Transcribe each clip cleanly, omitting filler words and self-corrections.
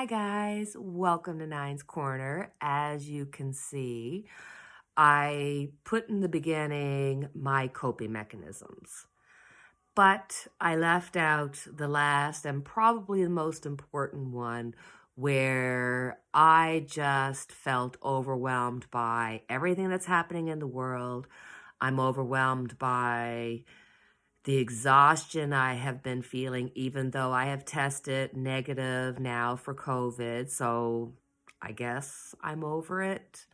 Hi guys, welcome to Nine's Corner. As you can see, I put in the beginning my coping mechanisms, but I left out the last and probably the most important one where I just felt overwhelmed by everything that's happening in the world. I'm overwhelmed by the exhaustion I have been feeling, even though I have tested negative now for COVID. So I guess I'm over it,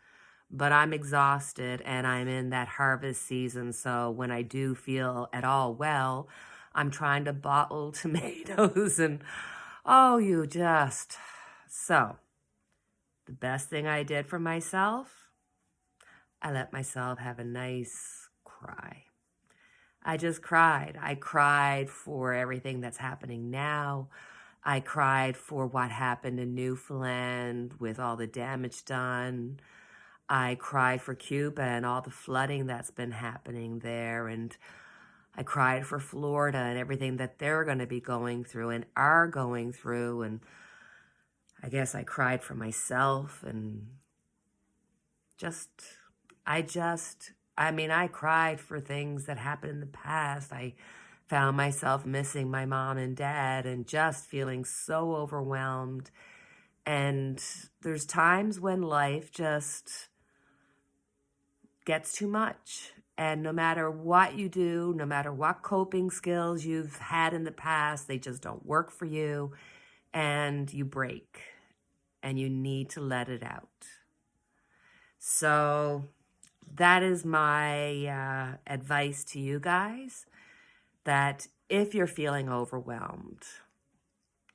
but I'm exhausted and I'm in that harvest season. So when I do feel at all well, I'm trying to bottle tomatoes and oh, you just. So the best thing I did for myself, I let myself have a nice cry. I just cried. I cried for everything that's happening now. I cried for what happened in Newfoundland with all the damage done. I cried for Cuba and all the flooding that's been happening there. And I cried for Florida and everything that they're going to be going through and are going through. And I guess I cried for myself and I cried for things that happened in the past. I found myself missing my mom and dad and just feeling so overwhelmed. And there's times when life just gets too much. And no matter what you do, no matter what coping skills you've had in the past, they just don't work for you. And you break. And you need to let it out. So that is my advice to you guys, that if you're feeling overwhelmed,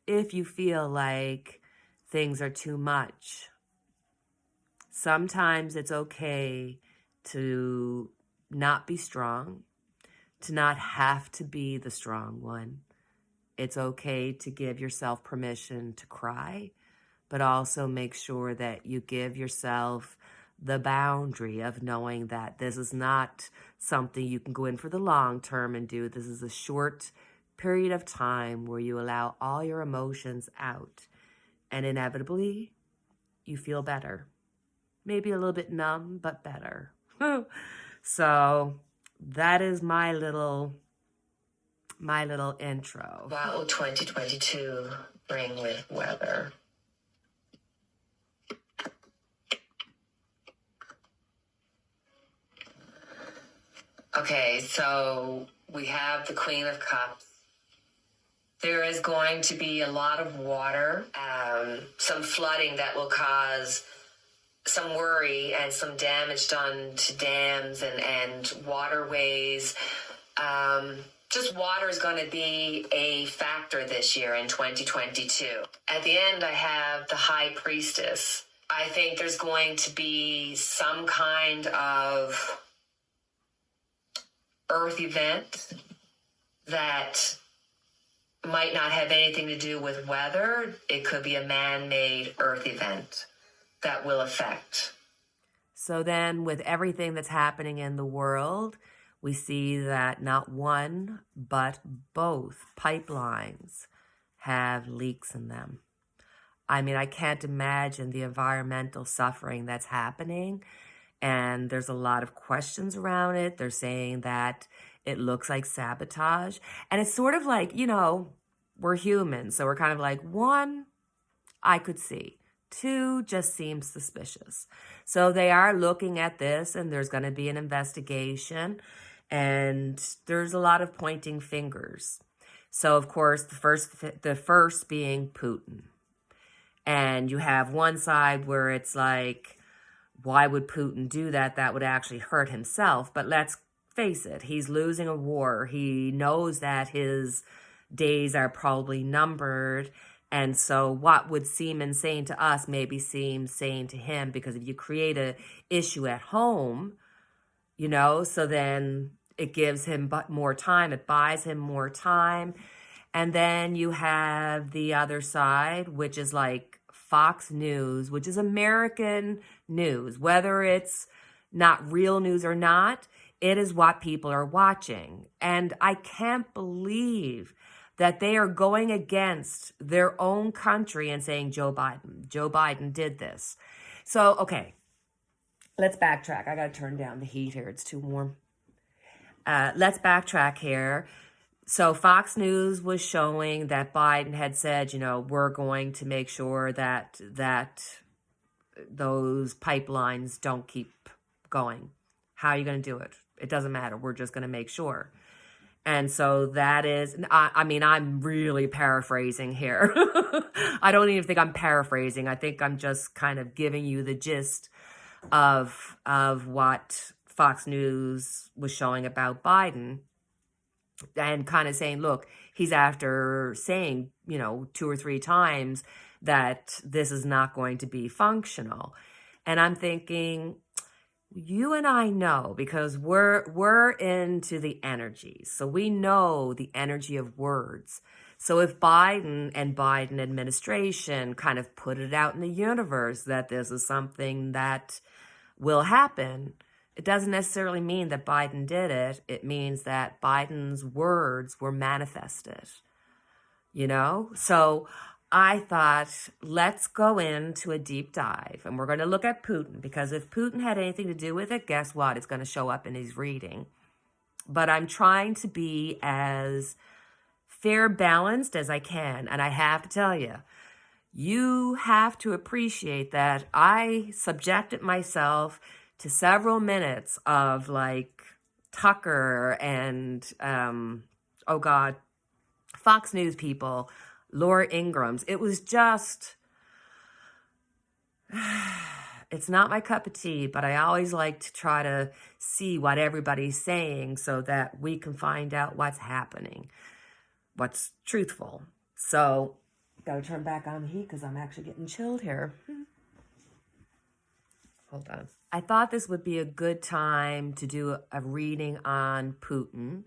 if you feel like things are too much, sometimes it's okay to not be strong, to not have to be the strong one. It's okay to give yourself permission to cry, but also make sure that you give yourself the boundary of knowing that this is not something you can go in for the long term and do. This is a short period of time where you allow all your emotions out, and inevitably you feel better. Maybe a little bit numb, but better. So that is my little intro. What will 2022 bring with weather? Okay, so we have the Queen of Cups. There is going to be a lot of water, some flooding that will cause some worry and some damage done to dams and waterways. Just water is going to be a factor this year in 2022. At the end, I have the High Priestess. I think there's going to be some kind of earth event that might not have anything to do with weather. It could be a man-made earth event that will affect. So then with everything that's happening in the world, we see that not one, but both pipelines have leaks in them. I mean, I can't imagine the environmental suffering that's happening. And there's a lot of questions around it. They're saying that it looks like sabotage. And it's sort of like, we're humans. So we're kind of like, one, I could see. Two, just seems suspicious. So they are looking at this, and there's going to be an investigation. And there's a lot of pointing fingers. So, of course, the first being Putin. And you have one side where it's like, why would Putin do that? That would actually hurt himself. But let's face it, he's losing a war. He knows that his days are probably numbered. And so what would seem insane to us maybe seems sane to him, because if you create an issue at home, so then it gives him more time. It buys him more time. And then you have the other side, which is like Fox News, which is American news. Whether it's not real news or not, it is what people are watching. And I can't believe that they are going against their own country and saying, Joe Biden did this. So, okay, let's backtrack. I got to turn down the heat here. It's too warm. Let's backtrack here. So Fox News was showing that Biden had said, we're going to make sure that those pipelines don't keep going. How are you going to do it? It doesn't matter. We're just going to make sure. And so that is, I'm really paraphrasing here. I don't even think I'm paraphrasing. I think I'm just kind of giving you the gist of what Fox News was showing about Biden, and kind of saying, look, he's after saying, 2 or 3 times that this is not going to be functional. And I'm thinking, you and I know, because we're into the energies. So we know the energy of words. So if Biden and Biden administration kind of put it out in the universe that this is something that will happen, it doesn't necessarily mean that Biden did it. It means that Biden's words were manifested, So I thought, let's go into a deep dive, and we're going to look at Putin, because if Putin had anything to do with it, guess what? It's going to show up in his reading. But I'm trying to be as fair balanced as I can, and I have to tell you, you have to appreciate that I subjected myself to several minutes of Tucker and, Fox News people, Laura Ingram's. It was just, it's not my cup of tea, but I always like to try to see what everybody's saying so that we can find out what's happening, what's truthful. So, gotta turn back on the heat because I'm actually getting chilled here. Hold on. I thought this would be a good time to do a reading on Putin,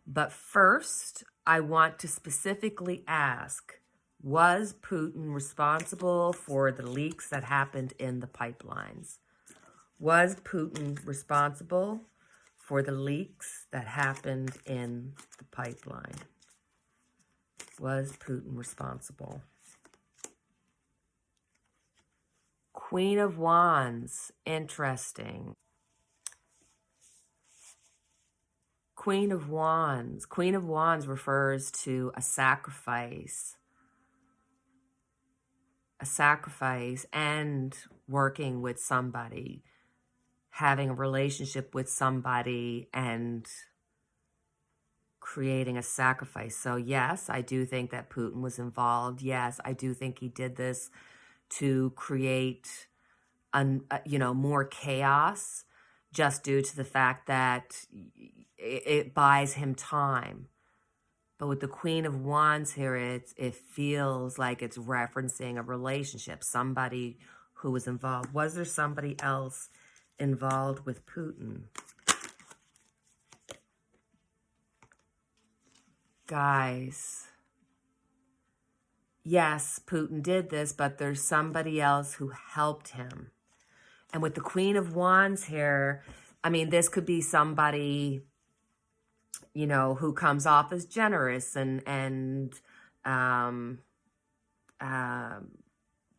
but first I want to specifically ask, was Putin responsible for the leaks that happened in the pipelines? Was Putin responsible for the leaks that happened in the pipeline? Was Putin responsible? Queen of Wands, interesting. Queen of Wands. Queen of Wands refers to a sacrifice and working with somebody, having a relationship with somebody and creating a sacrifice. So yes, I do think that Putin was involved. Yes, I do think he did this to create more chaos, just due to the fact that it buys him time. But with the Queen of Wands here, it feels like it's referencing a relationship, somebody who was involved. Was there somebody else involved with Putin? Guys, yes, Putin did this, but there's somebody else who helped him. And with the Queen of Wands here, this could be somebody, who comes off as generous and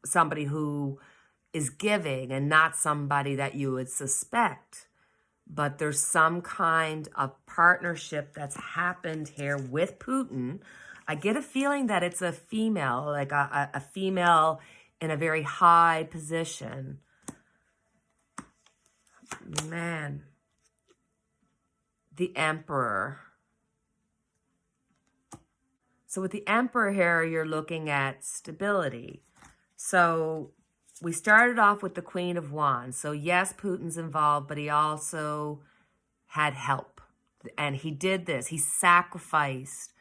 somebody who is giving, and not somebody that you would suspect. But there's some kind of partnership that's happened here with Putin. I get a feeling that it's a female, like a female in a very high position. Man. The Emperor. So with the Emperor here, you're looking at stability. So we started off with the Queen of Wands. So yes, Putin's involved, but he also had help. And he did this. He sacrificed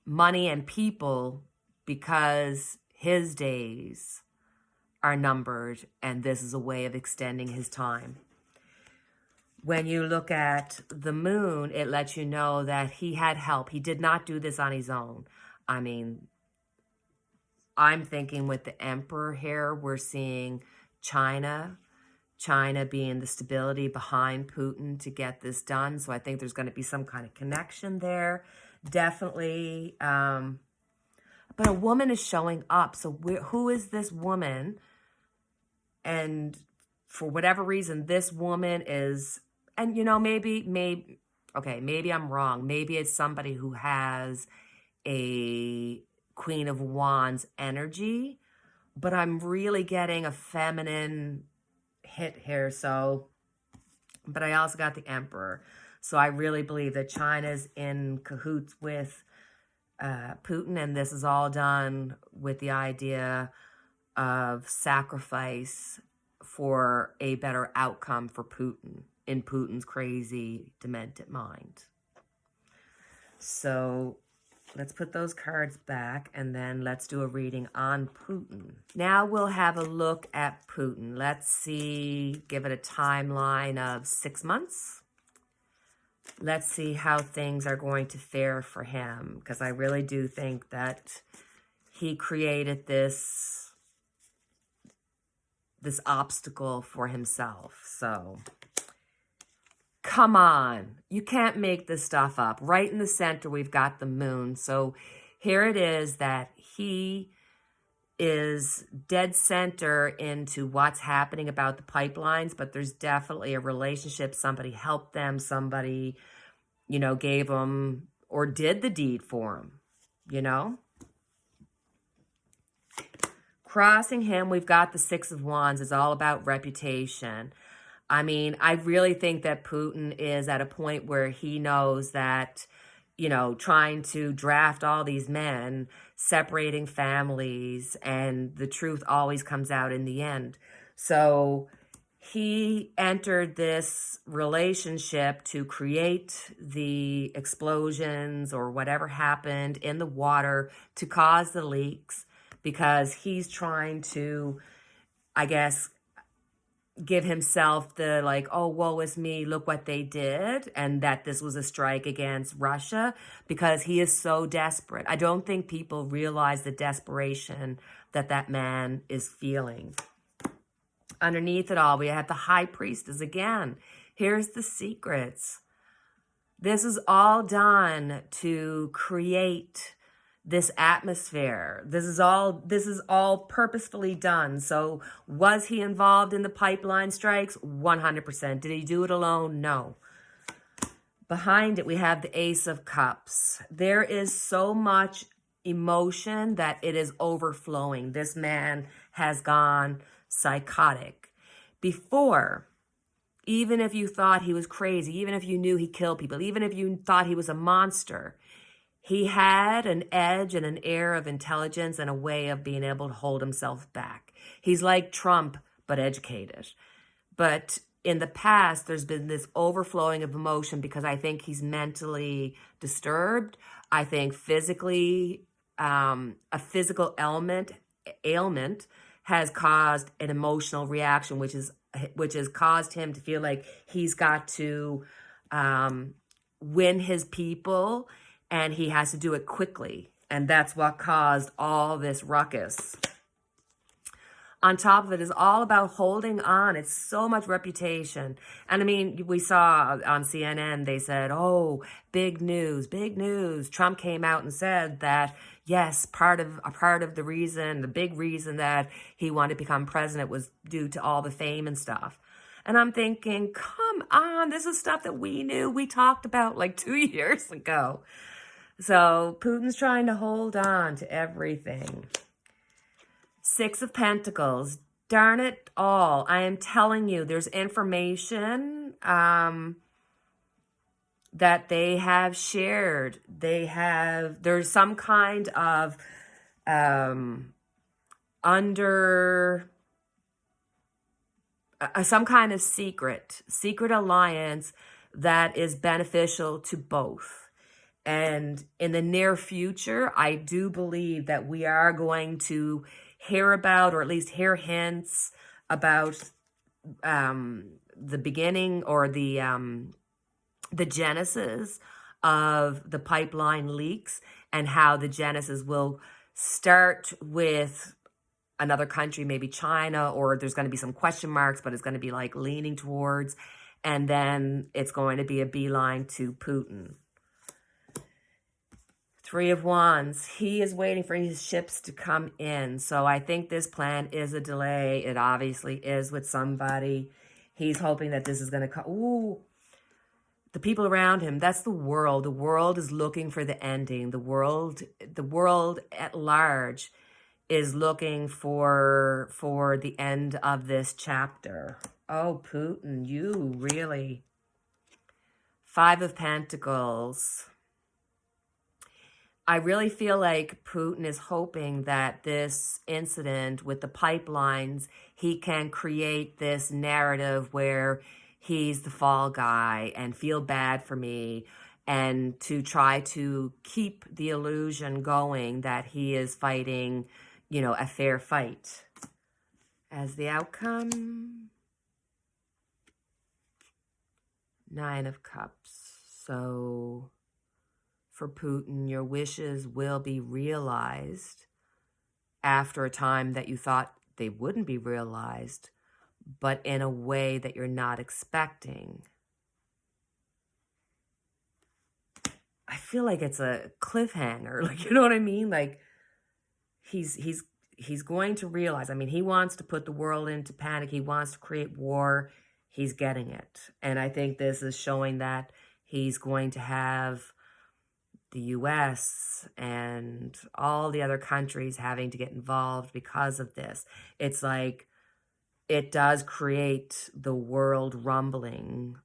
money and people because his days are numbered, and this is a way of extending his time. When you look at the moon, it lets you know that he had help. He did not do this on his own. I'm thinking with the Emperor here, we're seeing China being the stability behind Putin to get this done. So I think there's going to be some kind of connection there. definitely, but a woman is showing up. So who is this woman? And for whatever reason, this woman is, and maybe, okay, maybe I'm wrong. Maybe it's somebody who has a Queen of Wands energy, but I'm really getting a feminine hit here. So, but I also got the Emperor. So I really believe that China's in cahoots with Putin, and this is all done with the idea of sacrifice for a better outcome for Putin in Putin's crazy, demented mind. So let's put those cards back, and then let's do a reading on Putin. Now we'll have a look at Putin. Let's see, give it a timeline of 6 months. Let's see how things are going to fare for him, because I really do think that he created this obstacle for himself. So come on, you can't make this stuff up. Right in the center, we've got the moon. So here it is that he is dead center into what's happening about the pipelines, but there's definitely a relationship. Somebody helped them, somebody, gave them or did the deed for him, Crossing him, we've got the Six of Wands. It's all about reputation. I mean, I really think that Putin is at a point where he knows that, trying to draft all these men, separating families, and the truth always comes out in the end. So he entered this relationship to create the explosions or whatever happened in the water to cause the leaks, because he's trying to, I guess, give himself the oh, woe is me, look what they did, and that this was a strike against Russia, because he is so desperate. I don't think people realize the desperation that that man is feeling. Underneath it all, we have the High Priestess again. Here's the secrets. This is all done to create this atmosphere. This is all purposefully done. So was he involved in the pipeline strikes? 100%. Did he do it alone? No. Behind it, we have the Ace of Cups. There is so much emotion that it is overflowing. This man has gone psychotic. Before, even if you thought he was crazy, even if you knew he killed people, even if you thought he was a monster, he had an edge and an air of intelligence and a way of being able to hold himself back. He's like Trump, but educated. But in the past, there's been this overflowing of emotion because I think he's mentally disturbed. I think physically, a physical ailment has caused an emotional reaction, which has caused him to feel like he's got to win his people, and he has to do it quickly. And that's what caused all this ruckus. On top of it is all about holding on. It's so much reputation. And I mean, we saw on CNN, they said, oh, big news. Trump came out and said that, yes, part of the reason, the big reason that he wanted to become president was due to all the fame and stuff. And I'm thinking, come on, this is stuff that we knew. We talked about like 2 years ago. So Putin's trying to hold on to everything. Six of Pentacles. Darn it all. I am telling you, there's information that they have shared. There's some kind of some kind of secret alliance that is beneficial to both. And in the near future, I do believe that we are going to hear about, or at least hear hints about the beginning or the genesis of the pipeline leaks, and how the genesis will start with another country, maybe China, or there's going to be some question marks, but it's going to be like leaning towards, and then it's going to be a beeline to Putin. Three of Wands. He is waiting for his ships to come in. So I think this plan is a delay. It obviously is with somebody. He's hoping that this is going to come. Ooh, the people around him, that's the world. The world is looking for the ending. The world at large is looking for the end of this chapter. Oh, Putin, you really. Five of Pentacles. I really feel like Putin is hoping that this incident with the pipelines, he can create this narrative where he's the fall guy and feel bad for me, and to try to keep the illusion going that he is fighting, you know, a fair fight. As the outcome, Nine of Cups. So for Putin, your wishes will be realized after a time that you thought they wouldn't be realized, but in a way that you're not expecting. I feel like it's a cliffhanger, like, you know what I mean? Like he's going to realize, I mean, he wants to put the world into panic. He wants to create war. He's getting it. And I think this is showing that he's going to have the US and all the other countries having to get involved because of this. It's like it does create the world rumbling,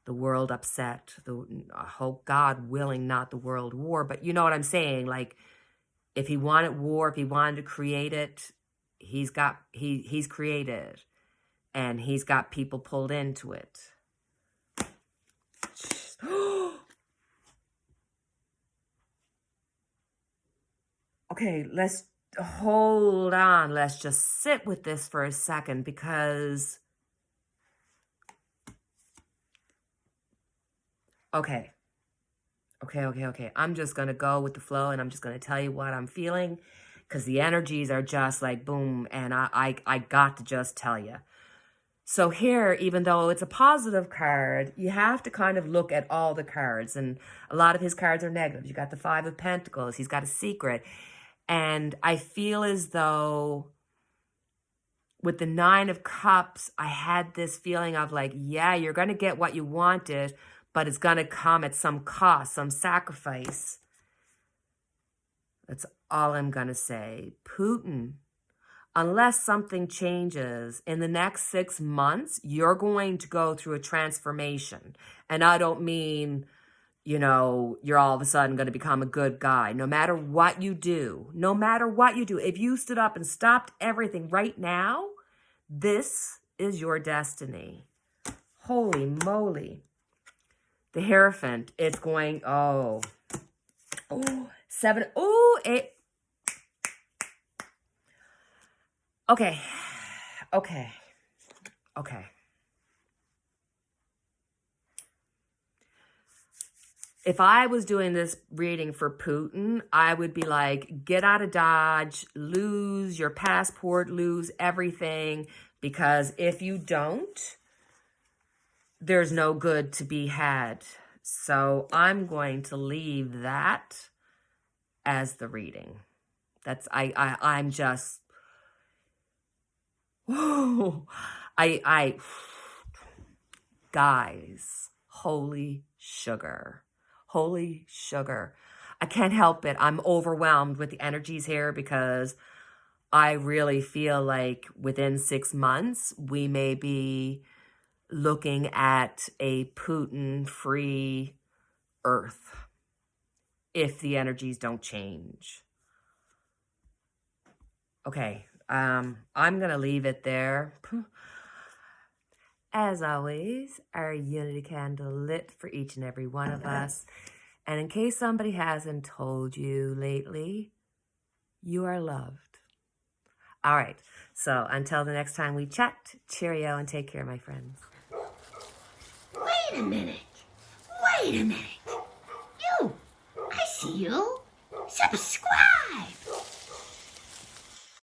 the world upset, I hope, God willing, not the world war. But you know what I'm saying? Like, if he wanted war, if he wanted to create it, he's created, and he's got people pulled into it. Okay, let's hold on. Let's just sit with this for a second, because okay. I'm just going to go with the flow, and I'm just going to tell you what I'm feeling, because the energies are just like boom, and I got to just tell you. So here, even though it's a positive card, you have to kind of look at all the cards, and a lot of his cards are negative. You got the Five of Pentacles. He's got a secret. And I feel as though with the Nine of Cups, I had this feeling of like, yeah, you're going to get what you wanted, but it's going to come at some cost, some sacrifice. That's all I'm going to say. Putin, unless something changes in the next 6 months, you're going to go through a transformation. And I don't mean, you know, you're all of a sudden going to become a good guy. No matter what you do, if you stood up and stopped everything right now, this is your destiny. Holy moly. The Hierophant, it's going, oh, 7, 8. Okay. If I was doing this reading for Putin, I would be like, get out of Dodge, lose your passport, lose everything, because if you don't, there's no good to be had. So I'm going to leave that as the reading. That's, I'm just, whoa, guys, holy sugar. Holy sugar. I can't help it. I'm overwhelmed with the energies here, because I really feel like within 6 months, we may be looking at a Putin-free Earth if the energies don't change. Okay, I'm going to leave it there. As always, our unity candle lit for each and every one of us. And in case somebody hasn't told you lately, you are loved. All right, so until the next time we chat, cheerio and take care, my friends. Wait a minute. You, I see you. Subscribe.